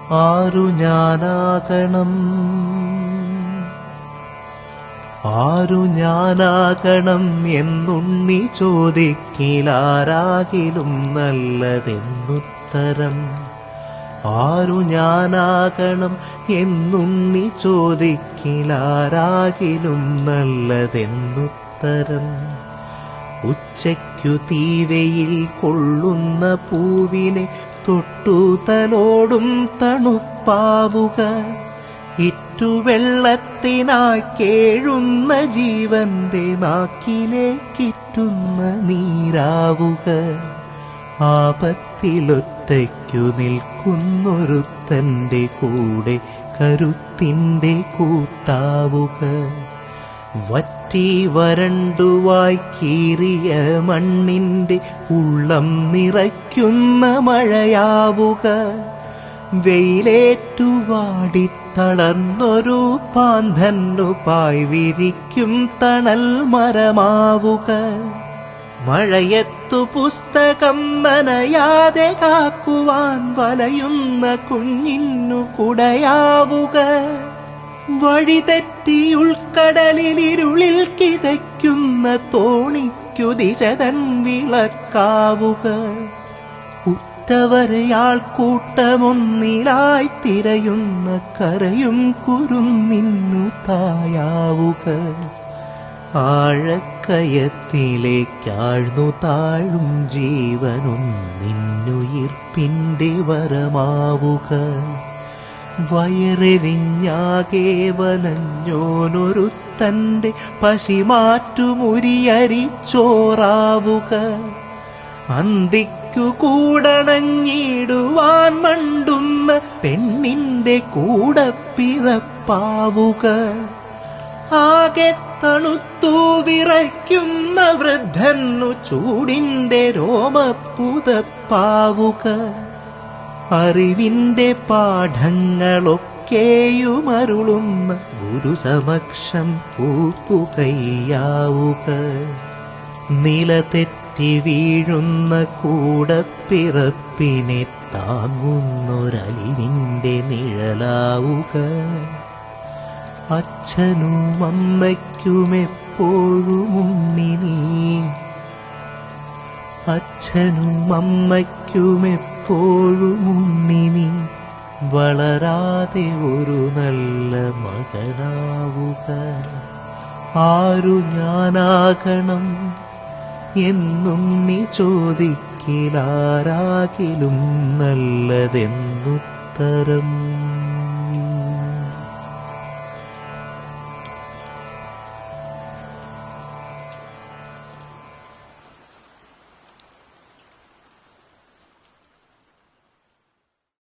ആരു ഞാനാകണം, ആരു ഞാനാകണം എന്നുണ്ണി ചോദിക്കിലാരാകിലും നല്ലതെന്നുത്തരം. ആരു ഞാനാകണം എന്നുണ്ണി ചോദിക്കിലാരാകിലും നല്ലതെന്നുത്തരം. ഉച്ചയ്ക്കു തീവയിൽ കൊള്ളുന്ന പൂവിനെ തൊട്ടു തലോടും തണുപ്പാവുക, ഇറ്റുവെള്ളത്തിനായി കേഴുന്ന ജീവന്റെ നാക്കിലേക്കിറ്റുന്ന നീരാവുക. ആപത്തിലൊറ്റയ്ക്കു നിൽക്കുന്നൊരുത്തന്റെ കൂടെ കരുത്തിൻ്റെ കൂട്ടാവുക. വറ്റി വരണ്ടുവായി കീറിയ മണ്ണിൻ്റെ ഉള്ളം നിറയ്ക്കുന്ന മഴയാവുക. വെയിലേറ്റു വാടിത്തളർന്നൊരു പാന്തന്നു പായ് വിരിക്കും തണൽ മരമാവുക. മഴയത്തു പുസ്തകം നനയാതെ കാക്കുവാൻ വലയുന്ന കുഞ്ഞിന്നു കുടയാവുക. വഴിതെറ്റി ഉൾക്കടലിലിരുളിൽ കിതയ്ക്കുന്ന തോണിക്കു ദിശതൻ വിളക്കാവുക. ഉറ്റവരെയാൾ കൂട്ടമൊന്നിലായി തിരയുന്ന കരയും കുരുന്നിന്നു തായാവുക. ആഴക്കയത്തിലേക്കാഴ്ന്നു താഴും ജീവനൊന്നിന്നുയിർപ്പിൻ്റെ വരമാവുക. വയറെരിഞ്ഞാകെ വലഞ്ഞോനൊരുത്തൻ്റെ പശിമാറ്റുമുരിയരിച്ചോറാവുക. അന്തിക്കു കൂടണഞ്ഞിടുവാൻ മണ്ടുന്ന പെണ്ണിൻ്റെ കൂടപ്പിറപ്പാവുക. ആകെ തണുത്തു വിറയ്ക്കുന്ന വൃദ്ധന്നു ചൂടിൻ്റെ രോമപ്പുതപ്പാവുക. അറിവിൻ്റെ പാഠങ്ങളൊക്കെയുമരുളുന്ന ഗുരുസമക്ഷം പൂപ്പുകയ്യാവുക. നിലതെറ്റി വീഴുന്ന കൂടപ്പിറപ്പിനെ താങ്ങുന്നൊരലിവിൻ്റെ നിഴലാവുക. അച്ഛനും അമ്മയ്ക്കുമെപ്പോഴും ഉണ്ണിനീ, അച്ഛനും അമ്മയ്ക്കുമെപ്പോഴും ഉണ്ണിനീ, വളരാതെ ഒരു നല്ല മകനാവുക. ആരു ഞാനാകണം എന്നുണ്ണി ചോദിക്കിലാരാകിലും നല്ലതെന്നുത്തരം.